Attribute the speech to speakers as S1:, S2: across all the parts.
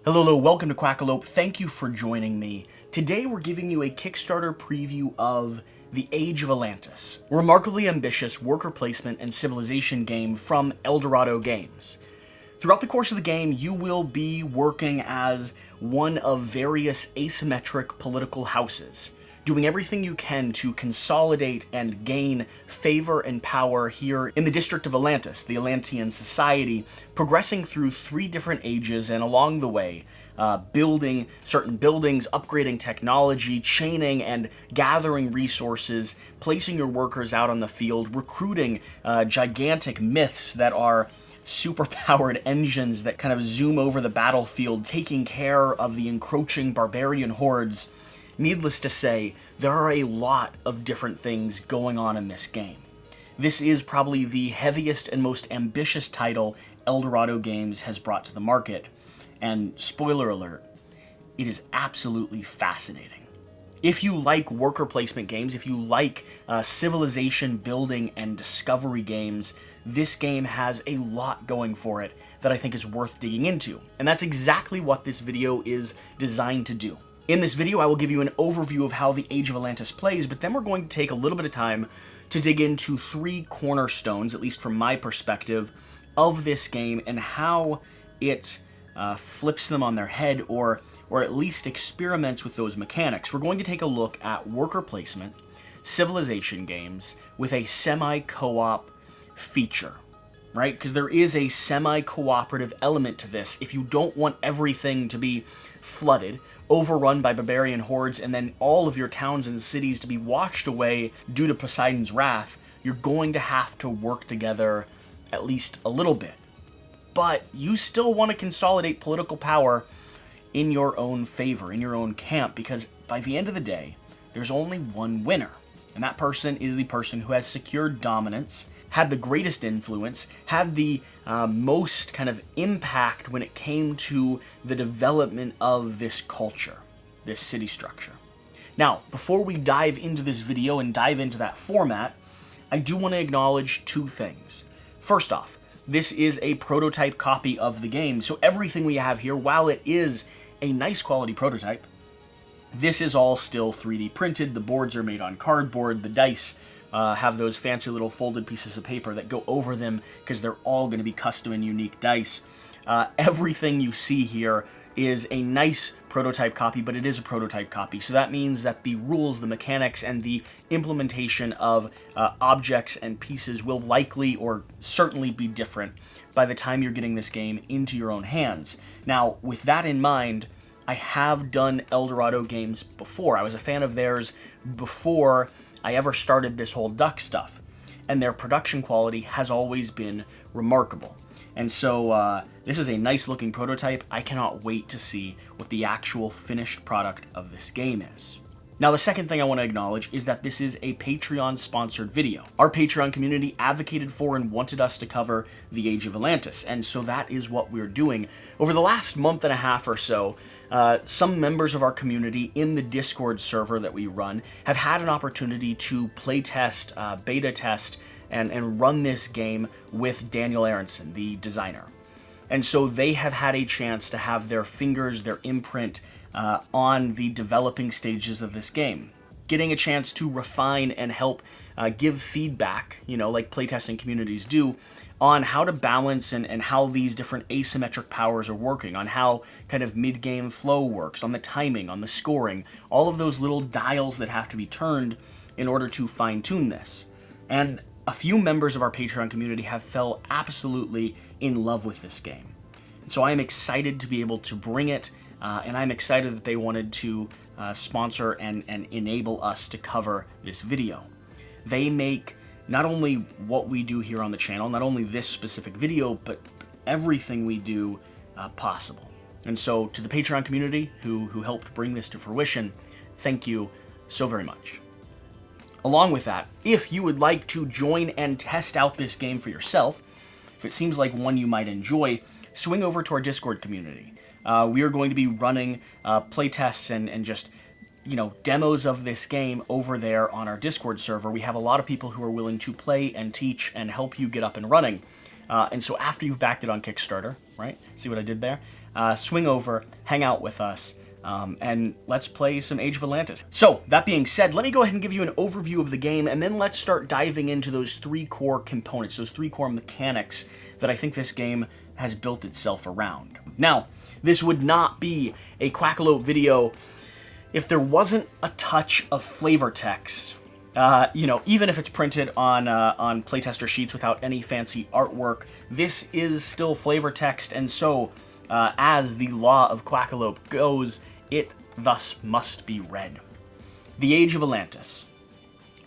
S1: Hello, welcome to Quackalope. Thank you for joining me. Today we're giving you a Kickstarter preview of the Age of Atlantis, a remarkably ambitious worker placement and civilization game from Eldorado Games. Throughout the course of the game, you will be working as one of various asymmetric political houses, doing everything you can to consolidate and gain favor and power here in the District of Atlantis, the Atlantean society, progressing through 3 different ages and along the way, building certain buildings, upgrading technology, chaining and gathering resources, placing your workers out on the field, recruiting gigantic myths that are super-powered engines that kind of zoom over the battlefield, taking care of the encroaching barbarian hordes. Needless to say, there are a lot of different things going on in this game. This is probably the heaviest and most ambitious title Eldorado Games has brought to the market, and spoiler alert, it is absolutely fascinating. If you like worker placement games, if you like civilization building and discovery games, this game has a lot going for it that I think is worth digging into, and that's exactly what this video is designed to do. In this video, I will give you an overview of how the Age of Atlantis plays, but then we're going to take a little bit of time to dig into 3 cornerstones, at least from my perspective, of this game and how it flips them on their head or at least experiments with those mechanics. We're going to take a look at worker placement, civilization games with a semi-co-op feature, right? Because there is a semi-cooperative element to this. If you don't want everything to be flooded, overrun by barbarian hordes, and then all of your towns and cities to be washed away due to Poseidon's wrath, you're going to have to work together at least a little bit. But you still want to consolidate political power in your own favor, in your own camp, because by the end of the day, there's only one winner, and that person is the person who has secured dominance, had the greatest influence, had the most kind of impact when it came to the development of this culture, this city structure. Now, before we dive into this video and dive into that format, I do want to acknowledge 2 things. First off, this is a prototype copy of the game, so everything we have here, while it is a nice quality prototype, this is all still 3D printed. The boards are made on cardboard, the dice have those fancy little folded pieces of paper that go over them because they're all going to be custom and unique dice. Everything you see here is a nice prototype copy, but it is a prototype copy. So that means that the rules, the mechanics, and the implementation of objects and pieces will likely or certainly be different by the time you're getting this game into your own hands. Now, with that in mind, I have done Eldorado Games before. I was a fan of theirs before I ever started this whole duck stuff, and their production quality has always been remarkable. And so this is a nice looking prototype. I cannot wait to see what the actual finished product of this game is. Now, the second thing I want to acknowledge is that this is a Patreon-sponsored video. Our Patreon community advocated for and wanted us to cover the Age of Atlantis, and so that is what we're doing. Over the last month and a half or so, some members of our community in the Discord server that we run have had an opportunity to playtest, beta test, and run this game with Daniel Aronson, the designer. And so they have had a chance to have their fingers, their imprint, on the developing stages of this game, getting a chance to refine and help give feedback, like playtesting communities do, on how to balance and how these different asymmetric powers are working, on how kind of mid-game flow works, on the timing, on the scoring, all of those little dials that have to be turned in order to fine-tune this. And a few members of our Patreon community have fell absolutely in love with this game. And so I am excited to be able to bring it, and I'm excited that they wanted to sponsor and enable us to cover this video. They make not only what we do here on the channel, not only this specific video, but everything we do possible. And so to the Patreon community who helped bring this to fruition, thank you so very much. Along with that, if you would like to join and test out this game for yourself, if it seems like one you might enjoy, swing over to our Discord community. We are going to be running playtests and just demos of this game over there on our Discord server. We have a lot of people who are willing to play and teach and help you get up and running. And so after you've backed it on Kickstarter, right? See what I did there? swing over, hang out with us, and let's play some Age of Atlantis. So, that being said, let me go ahead and give you an overview of the game, and then let's start diving into those 3 core components, those 3 core mechanics that I think this game has built itself around. Now, this would not be a Quackalope video if there wasn't a touch of flavor text. Even if it's printed on playtester sheets without any fancy artwork, this is still flavor text, and so, as the law of Quackalope goes, it thus must be read. The Age of Atlantis.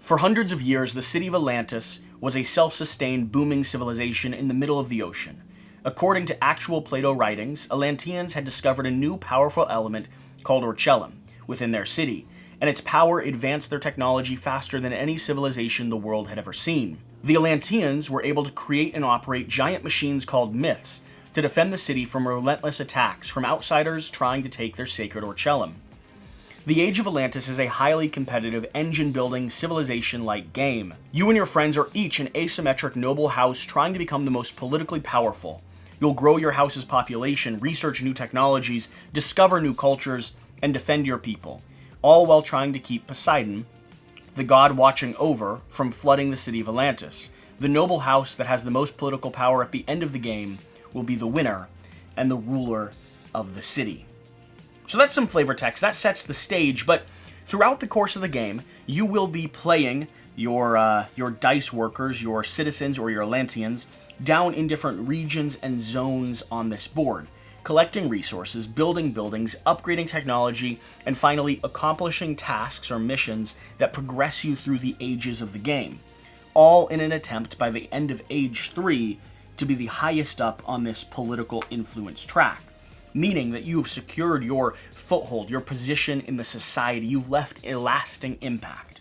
S1: For hundreds of years, the city of Atlantis was a self-sustained, booming civilization in the middle of the ocean. According to actual Plato writings, Atlanteans had discovered a new powerful element called Orichelum within their city, and its power advanced their technology faster than any civilization the world had ever seen. The Atlanteans were able to create and operate giant machines called myths to defend the city from relentless attacks from outsiders trying to take their sacred Orichelum. The Age of Atlantis is a highly competitive, engine-building, civilization-like game. You and your friends are each an asymmetric noble house trying to become the most politically powerful. You'll grow your house's population, research new technologies, discover new cultures, and defend your people, all while trying to keep Poseidon, the god watching over, from flooding the city of Atlantis. The noble house that has the most political power at the end of the game will be the winner and the ruler of the city. So that's some flavor text. That sets the stage, but throughout the course of the game, you will be playing your dice workers, your citizens, or your Atlanteans down in different regions and zones on this board, collecting resources, building buildings, upgrading technology, and finally accomplishing tasks or missions that progress you through the ages of the game, all in an attempt by the end of Age 3 to be the highest up on this political influence track, meaning that you've secured your foothold, your position in the society, you've left a lasting impact.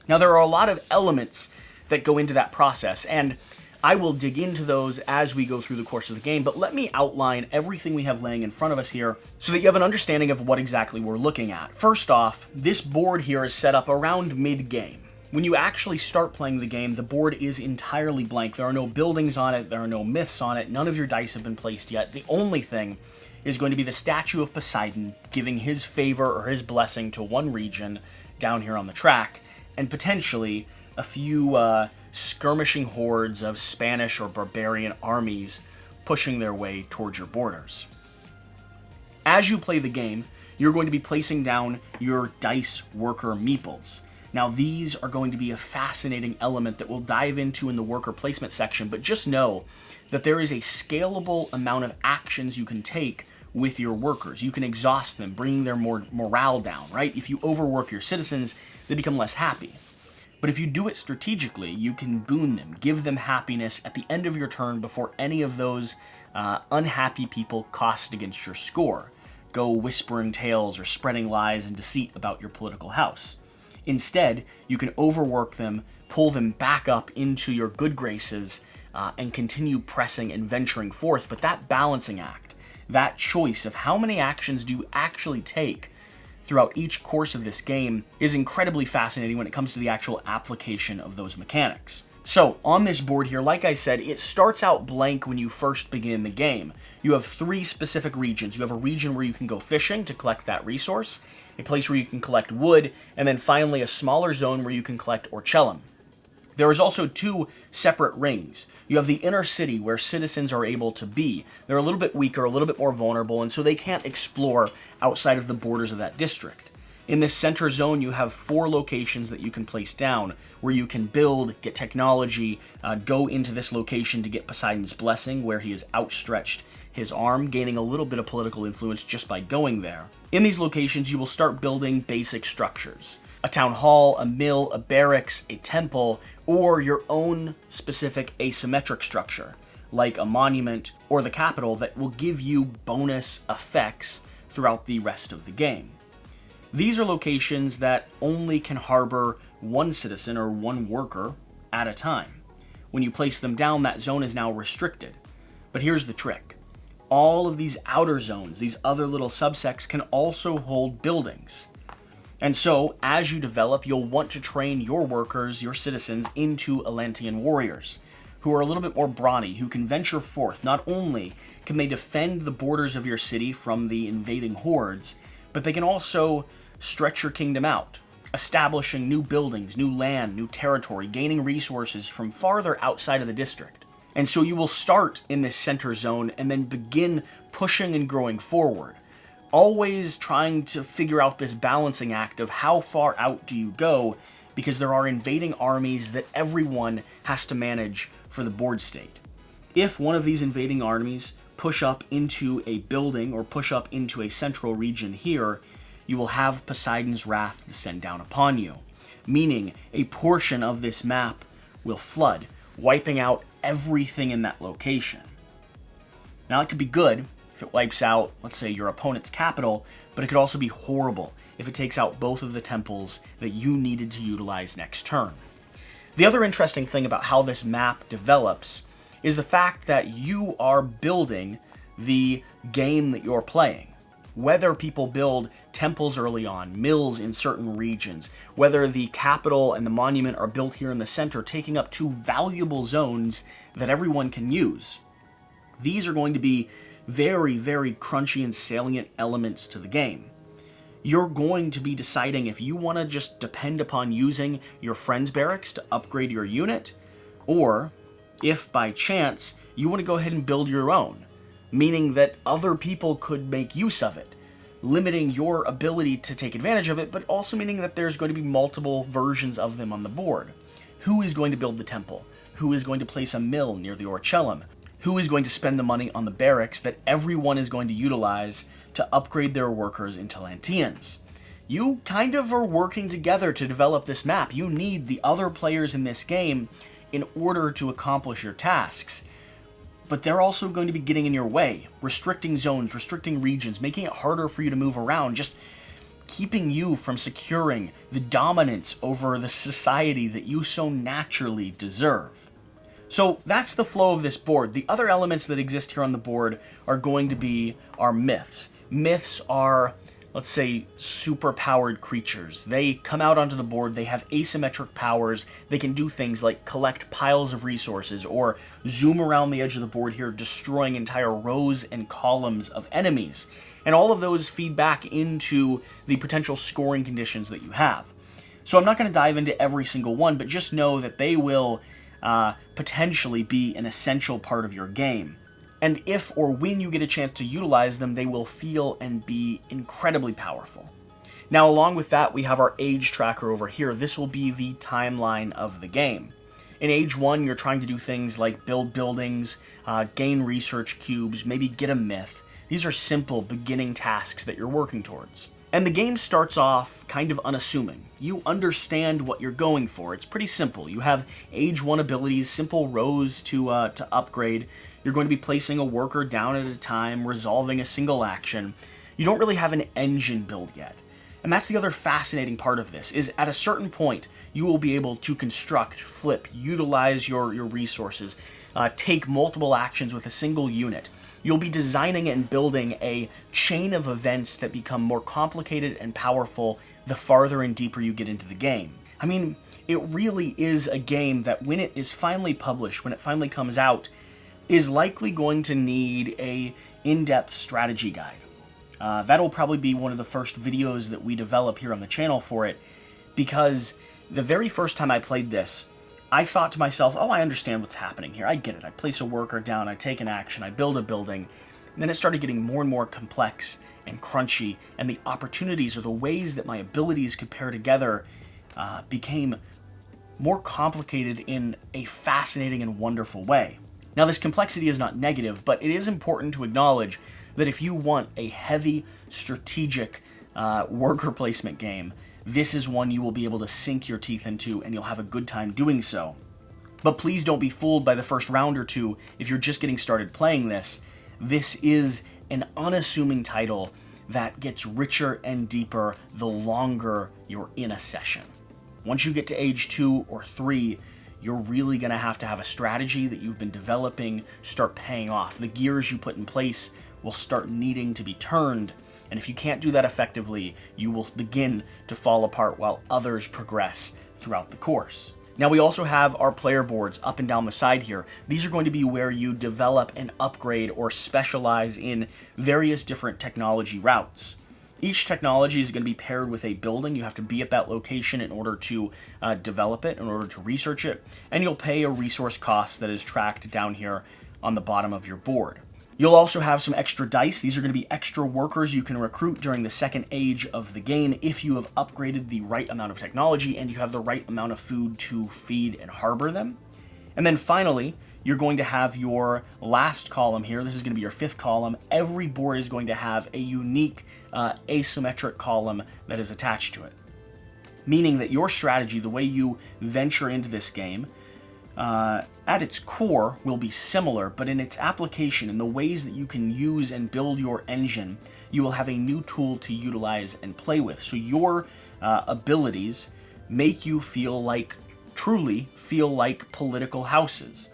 S1: Now, there are a lot of elements that go into that process, and I will dig into those as we go through the course of the game, but let me outline everything we have laying in front of us here so that you have an understanding of what exactly we're looking at. First off, this board here is set up around mid-game. When you actually start playing the game, the board is entirely blank. There are no buildings on it, there are no myths on it, none of your dice have been placed yet. The only thing is going to be the statue of Poseidon giving his favor or his blessing to one region down here on the track, and potentially a few skirmishing hordes of Spanish or barbarian armies pushing their way towards your borders. As you play the game, you're going to be placing down your dice worker meeples. Now, these are going to be a fascinating element that we'll dive into in the worker placement section, but just know that there is a scalable amount of actions you can take with your workers. You can exhaust them, bringing their morale down, right? If you overwork your citizens, they become less happy. But if you do it strategically, you can boon them, give them happiness at the end of your turn before any of those unhappy people cost against your score. Go whispering tales or spreading lies and deceit about your political house. Instead, you can overwork them, pull them back up into your good graces, and continue pressing and venturing forth. But that balancing act, that choice of how many actions do you actually take throughout each course of this game is incredibly fascinating when it comes to the actual application of those mechanics. So, on this board here, like I said, it starts out blank when you first begin the game. You have 3 specific regions. You have a region where you can go fishing to collect that resource, a place where you can collect wood, and then finally a smaller zone where you can collect Orichelum. There is also 2 separate rings. You have the inner city where citizens are able to be. They're a little bit weaker, a little bit more vulnerable, and so they can't explore outside of the borders of that district. In this center zone, you have 4 locations that you can place down, where you can build, get technology, go into this location to get Poseidon's blessing, where he has outstretched his arm, gaining a little bit of political influence just by going there. In these locations, you will start building basic structures. A town hall, a mill, a barracks, a temple, or your own specific asymmetric structure, like a monument or the capital that will give you bonus effects throughout the rest of the game. These are locations that only can harbor one citizen or one worker at a time. When you place them down, that zone is now restricted. But here's the trick. All of these outer zones, these other little subsects, can also hold buildings. And so, as you develop, you'll want to train your workers, your citizens, into Atlantean warriors. who are a little bit more brawny, who can venture forth. Not only can they defend the borders of your city from the invading hordes, but they can also stretch your kingdom out, establishing new buildings, new land, new territory, gaining resources from farther outside of the district. And so you will start in this center zone and then begin pushing and growing forward, always trying to figure out this balancing act of how far out do you go, because there are invading armies that everyone has to manage for the board state. If one of these invading armies push up into a building or push up into a central region here, you will have Poseidon's wrath descend down upon you, meaning a portion of this map will flood, wiping out everything in that location. Now, it could be good if it wipes out, let's say, your opponent's capital, but it could also be horrible if it takes out both of the temples that you needed to utilize next turn. The other interesting thing about how this map develops is the fact that you are building the game that you're playing. Whether people build temples early on, mills in certain regions, whether the capital and the monument are built here in the center, taking up two valuable zones that everyone can use. These are going to be very, very crunchy and salient elements to the game. You're going to be deciding if you want to just depend upon using your friend's barracks to upgrade your unit, or if by chance you want to go ahead and build your own, meaning that other people could make use of it, limiting your ability to take advantage of it, but also meaning that there's going to be multiple versions of them on the board. Who is going to build the temple? Who is going to place a mill near the Orichelum? Who is going to spend the money on the barracks that everyone is going to utilize to upgrade their workers into Atlanteans? You kind of are working together to develop this map. You need the other players in this game in order to accomplish your tasks. But they're also going to be getting in your way, restricting zones, restricting regions, making it harder for you to move around, just keeping you from securing the dominance over the society that you so naturally deserve. So that's the flow of this board. The other elements that exist here on the board are going to be our myths. Myths are, let's say, super-powered creatures. They come out onto the board, they have asymmetric powers, they can do things like collect piles of resources or zoom around the edge of the board here, destroying entire rows and columns of enemies. And all of those feed back into the potential scoring conditions that you have. So I'm not going to dive into every single one, but just know that they will potentially be an essential part of your game. And if or when you get a chance to utilize them, they will feel and be incredibly powerful. Now, along with that, we have our age tracker over here. This will be the timeline of the game. In Age 1, you're trying to do things like build buildings, gain research cubes, maybe get a myth. These are simple beginning tasks that you're working towards. And the game starts off kind of unassuming. You understand what you're going for. It's pretty simple. You have Age 1 abilities, simple rows to upgrade. You're going to be placing a worker down at a time, resolving a single action. You don't really have an engine build yet. And that's the other fascinating part of this, is at a certain point, you will be able to construct, flip, utilize your resources, take multiple actions with a single unit. You'll be designing and building a chain of events that become more complicated and powerful the farther and deeper you get into the game. I mean, it really is a game that when it is finally published, when it finally comes out, is likely going to need a in-depth strategy guide. That'll probably be one of the first videos that we develop here on the channel for it, because the very first time I played this, I thought to myself, oh, I understand what's happening here. I get it. I place a worker down, I take an action, I build a building. And then it started getting more and more complex and crunchy, and the opportunities or the ways that my abilities could pair together became more complicated in a fascinating and wonderful way. Now, this complexity is not negative, but it is important to acknowledge that if you want a heavy, strategic worker placement game, this is one you will be able to sink your teeth into, and you'll have a good time doing so. But please don't be fooled by the first round or two if you're just getting started playing this. This is an unassuming title that gets richer and deeper the longer you're in a session. Once you get to Age 2 or 3, you're really going to have a strategy that you've been developing start paying off. The gears you put in place will start needing to be turned. And if you can't do that effectively, you will begin to fall apart while others progress throughout the course. Now we also have our player boards up and down the side here. These are going to be where you develop and upgrade or specialize in various different technology routes. Each technology is going to be paired with a building. You have to be at that location in order to develop it, in order to research it, and you'll pay a resource cost that is tracked down here on the bottom of your board. You'll also have some extra dice. These are going to be extra workers you can recruit during the second age of the game if you have upgraded the right amount of technology and you have the right amount of food to feed and harbor them. And then finally, you're going to have your last column here. This is going to be your fifth column. Every board is going to have a unique asymmetric column that is attached to it. Meaning that your strategy, the way you venture into this game, at its core will be similar, but in its application, in the ways that you can use and build your engine, you will have a new tool to utilize and play with. So your abilities make you truly feel like political houses.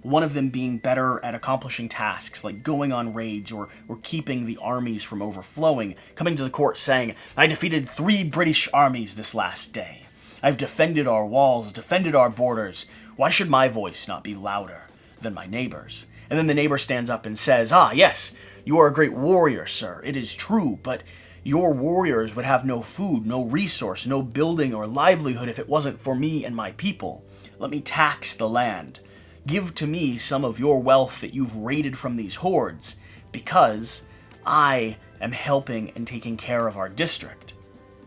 S1: One of them being better at accomplishing tasks like going on raids or keeping the armies from overflowing, coming to the court saying, "I defeated 3 British armies this last day. I've defended our walls, defended our borders. Why should my voice not be louder than my neighbor's?" And then the neighbor stands up and says, "Ah, yes, you are a great warrior, sir. It is true, but your warriors would have no food, no resource, no building or livelihood if it wasn't for me and my people. Let me tax the land. Give to me some of your wealth that you've raided from these hordes, because I am helping and taking care of our district."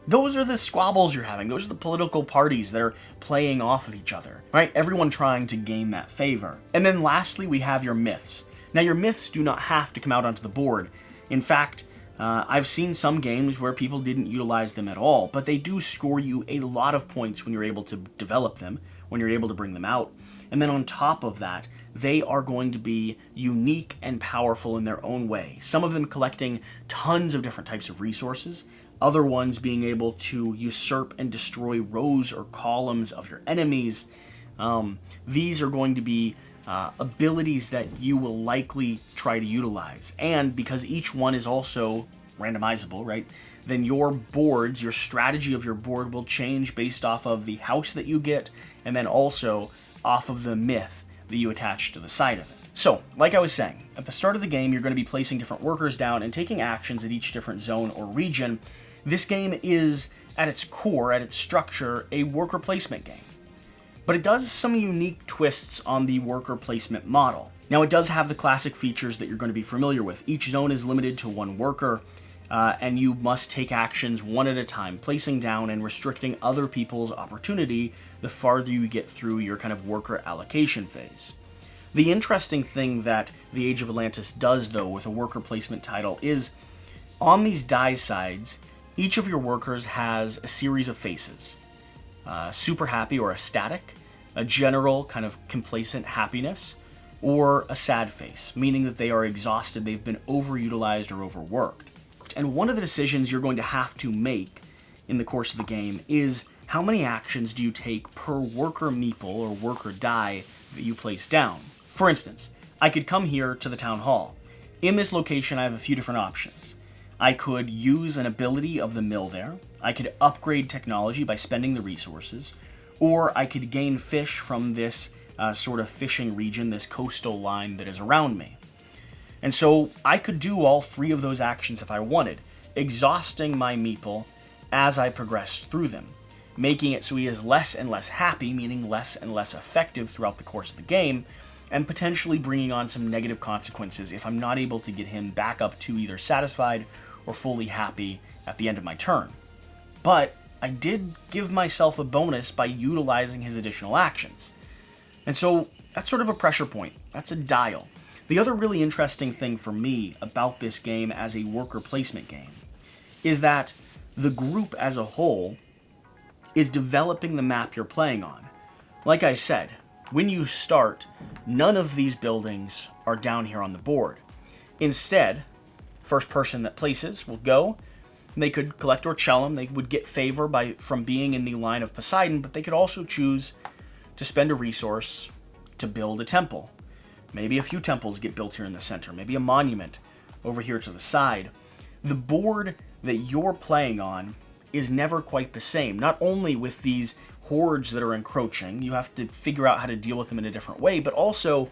S1: Those are the squabbles you're having. Those are the political parties that are playing off of each other, right? Everyone trying to gain that favor. And then lastly, we have your myths. Now, your myths do not have to come out onto the board. In fact, I've seen some games where people didn't utilize them at all, but they do score you a lot of points when you're able to develop them, when you're able to bring them out. And then on top of that, they are going to be unique and powerful in their own way. Some of them collecting tons of different types of resources, other ones being able to usurp and destroy rows or columns of your enemies. These are going to be abilities that you will likely try to utilize. And because each one is also randomizable, right, then your boards, your strategy of your board will change based off of the house that you get, and then also off of the myth that you attach to the side of it. So, like I was saying, at the start of the game, you're going to be placing different workers down and taking actions at each different zone or region. This game is, at its core, at its structure, a worker placement game. But it does some unique twists on the worker placement model. Now, it does have the classic features that you're going to be familiar with. Each zone is limited to 1 worker, and you must take actions one at a time, placing down and restricting other people's opportunity the farther you get through your kind of worker allocation phase. The interesting thing that the Age of Atlantis does, though, with a worker placement title is, on these die sides, each of your workers has a series of faces. Super happy or ecstatic, a general kind of complacent happiness, or a sad face, meaning that they are exhausted, they've been overutilized or overworked. And one of the decisions you're going to have to make in the course of the game is how many actions do you take per worker meeple or worker die that you place down. For instance, I could come here to the town hall. In this location, I have a few different options. I could use an ability of the mill there, I could upgrade technology by spending the resources, or I could gain fish from this sort of fishing region, this coastal line that is around me. And so I could do all 3 of those actions if I wanted, exhausting my meeple as I progressed through them, making it so he is less and less happy, meaning less and less effective throughout the course of the game, and potentially bringing on some negative consequences if I'm not able to get him back up to either satisfied or fully happy at the end of my turn. But I did give myself a bonus by utilizing his additional actions. And so that's sort of a pressure point. That's a dial. The other really interesting thing for me about this game as a worker placement game is that the group as a whole is developing the map you're playing on. Like I said, when you start, none of these buildings are down here on the board. Instead, first person that places will go. They could collect Orichelum. They would get favor from being in the line of Poseidon, but they could also choose to spend a resource to build a temple. Maybe a few temples get built here in the center. Maybe a monument over here to the side. The board that you're playing on is never quite the same. Not only with these hordes that are encroaching. You have to figure out how to deal with them in a different way, but also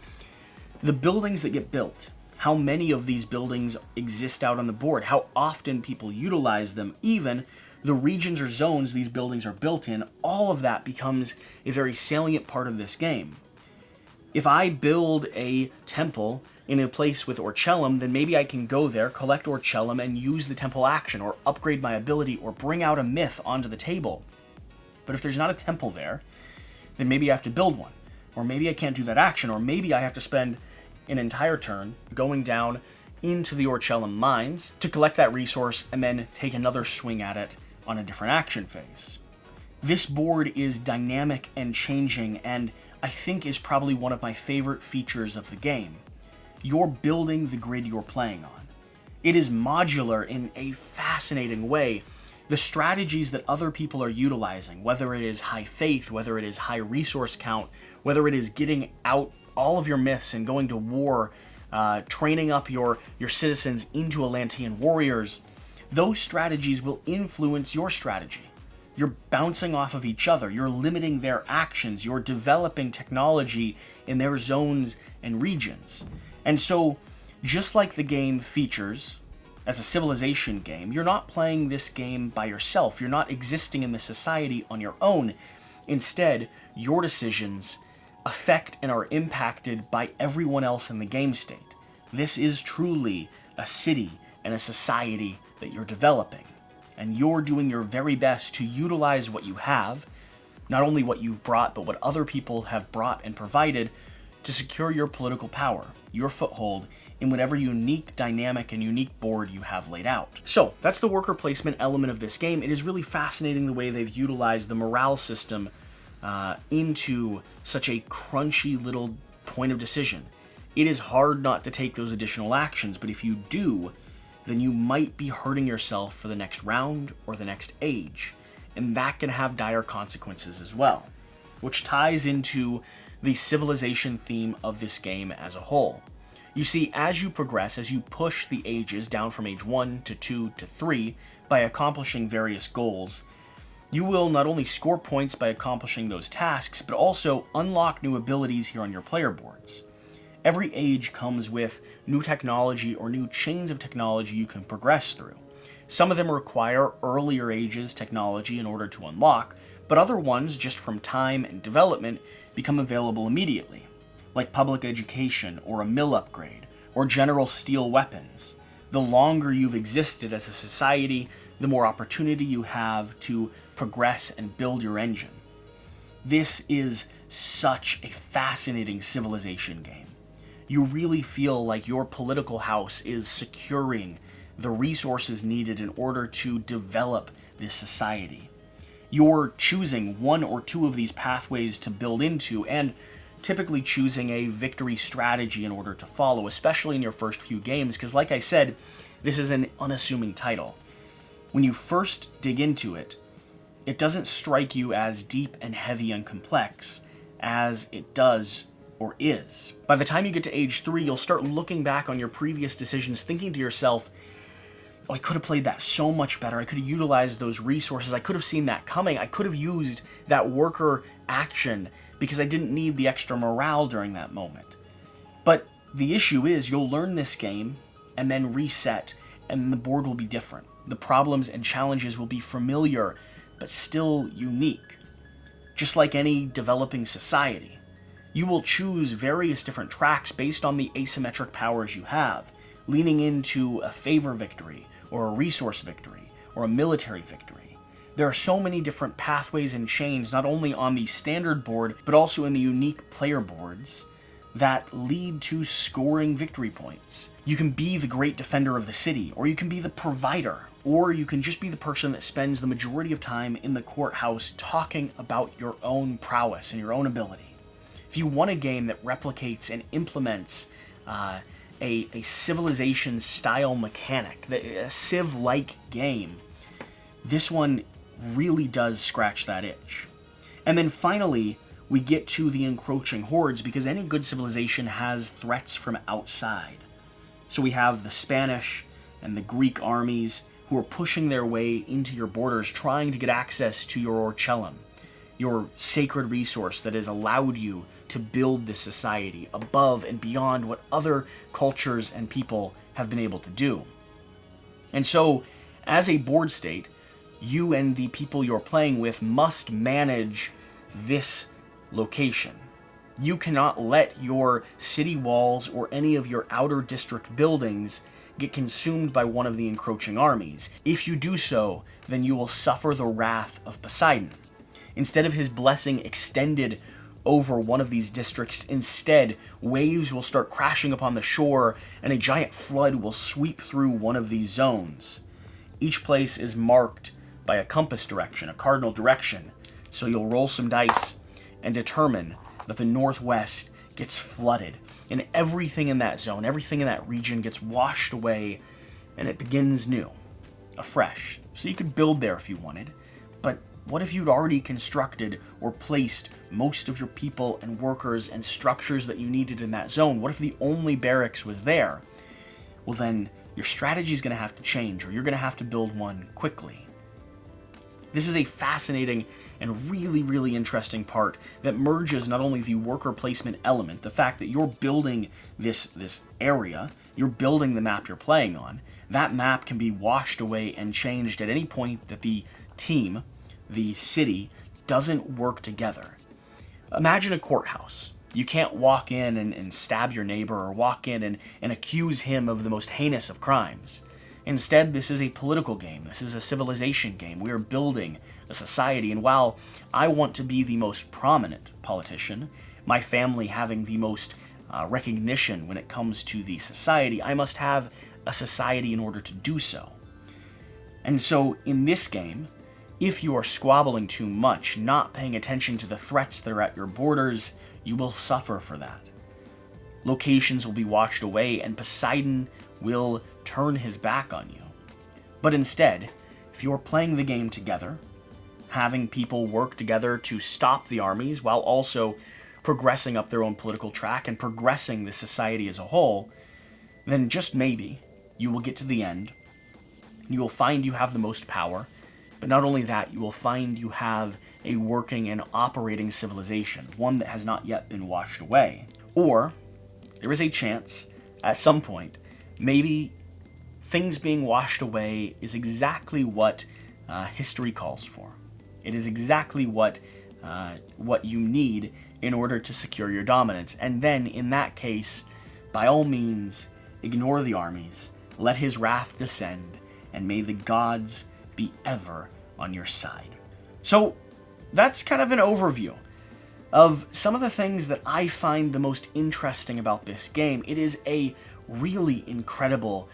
S1: the buildings that get built. How many of these buildings exist out on the board? How often people utilize them? Even the regions or zones these buildings are built in, all of that becomes a very salient part of this game. If I build a temple in a place with Orichelum, then maybe I can go there, collect Orichelum, and use the temple action, or upgrade my ability, or bring out a myth onto the table. But if there's not a temple there, then maybe I have to build one. Or maybe I can't do that action, or maybe I have to spend an entire turn going down into the Orichelum mines to collect that resource and then take another swing at it on a different action phase. This board is dynamic and changing, and I think is probably one of my favorite features of the game. You're building the grid you're playing on. It is modular in a fascinating way. The strategies that other people are utilizing, whether it is high faith, whether it is high resource count, whether it is getting out all of your myths and going to war, training up your citizens into Atlantean warriors, those strategies will influence your strategy. You're bouncing off of each other, you're limiting their actions, you're developing technology in their zones and regions. And so, just like the game features as a civilization game, you're not playing this game by yourself, you're not existing in the society on your own. Instead, your decisions affect and are impacted by everyone else in the game state. This is truly a city and a society that you're developing, and you're doing your very best to utilize what you have, not only what you've brought, but what other people have brought and provided to secure your political power, your foothold in whatever unique dynamic and unique board you have laid out. So that's the worker placement element of this game. It is really fascinating the way they've utilized the morale system into such a crunchy little point of decision. It is hard not to take those additional actions, but if you do, then you might be hurting yourself for the next round or the next age, and that can have dire consequences as well, which ties into the civilization theme of this game as a whole. You see, as you progress, as you push the ages down from age 1 to 2 to 3 by accomplishing various goals, you will not only score points by accomplishing those tasks, but also unlock new abilities here on your player boards. Every age comes with new technology or new chains of technology you can progress through. Some of them require earlier ages technology in order to unlock, but other ones, just from time and development, become available immediately, like public education or a mill upgrade, or general steel weapons. The longer you've existed as a society, the more opportunity you have to progress and build your engine. This is such a fascinating civilization game. You really feel like your political house is securing the resources needed in order to develop this society. You're choosing one or two of these pathways to build into, and typically choosing a victory strategy in order to follow, especially in your first few games, because like I said, this is an unassuming title. When you first dig into it, it doesn't strike you as deep and heavy and complex as it does or is. By the time you get to age 3, you'll start looking back on your previous decisions, thinking to yourself, oh, I could have played that so much better. I could have utilized those resources. I could have seen that coming. I could have used that worker action because I didn't need the extra morale during that moment. But the issue is you'll learn this game and then reset, and the board will be different. The problems and challenges will be familiar, but still unique. Just like any developing society, you will choose various different tracks based on the asymmetric powers you have, leaning into a favor victory, or a resource victory, or a military victory. There are so many different pathways and chains, not only on the standard board, but also in the unique player boards, that lead to scoring victory points. You can be the great defender of the city, or you can be the provider, or you can just be the person that spends the majority of time in the courthouse talking about your own prowess and your own ability. If you want a game that replicates and implements a civilization-style mechanic, a Civ-like game, this one really does scratch that itch. And then finally, we get to the encroaching hordes, because any good civilization has threats from outside. So we have the Spanish and the Greek armies who are pushing their way into your borders, trying to get access to your Orichelum. your sacred resource that has allowed you to build this society above and beyond what other cultures and people have been able to do. And so, as a board state, you and the people you're playing with must manage this location. You cannot let your city walls or any of your outer district buildings get consumed by one of the encroaching armies. If you do so, then you will suffer the wrath of Poseidon. Instead of his blessing extended over one of these districts, instead, waves will start crashing upon the shore and a giant flood will sweep through one of these zones. Each place is marked by a compass direction, a cardinal direction, so you'll roll some dice and determine that the northwest gets flooded and everything in that zone, everything in that region gets washed away and it begins new, afresh. So you could build there if you wanted, but what if you'd already constructed or placed most of your people and workers and structures that you needed in that zone? What if the only barracks was there? Well, then your strategy is going to have to change, or you're going to have to build one quickly. This is a fascinating and really, really interesting part that merges not only the worker placement element, the fact that you're building this area, you're building the map you're playing on. That map can be washed away and changed at any point that the team, the city, doesn't work together. Imagine a courthouse. You can't walk in and stab your neighbor or walk in and accuse him of the most heinous of crimes. Instead, this is a political game. This is a civilization game. We are building a society, and while I want to be the most prominent politician, my family having the most recognition when it comes to the society, I must have a society in order to do so. And so, in this game, if you are squabbling too much, not paying attention to the threats that are at your borders, you will suffer for that. Locations will be washed away, and Poseidon will turn his back on you. But instead, if you're playing the game together, having people work together to stop the armies while also progressing up their own political track and progressing the society as a whole, then just maybe you will get to the end. You will find you have the most power, but not only that, you will find you have a working and operating civilization, one that has not yet been washed away. Or there is a chance, at some point, maybe things being washed away is exactly what history calls for. It is exactly what you need in order to secure your dominance. And then, in that case, by all means, ignore the armies, let his wrath descend, and may the gods be ever on your side. So, that's kind of an overview of some of the things that I find the most interesting about this game. It is a really incredible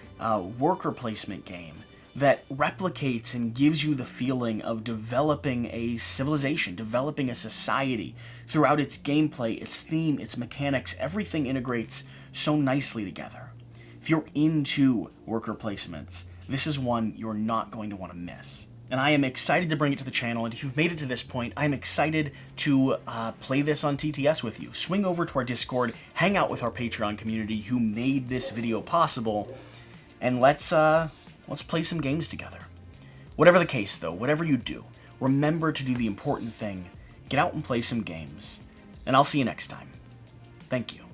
S1: worker placement game that replicates and gives you the feeling of developing a civilization, developing a society. Throughout its gameplay, its theme, its mechanics, everything integrates so nicely together. If you're into worker placements, this is one you're not going to want to miss. And I am excited to bring it to the channel, and if you've made it to this point, I'm excited to play this on TTS with you. Swing over to our Discord, hang out with our Patreon community who made this video possible, and let's play some games together. Whatever the case, though, whatever you do, remember to do the important thing. Get out and play some games. And I'll see you next time. Thank you.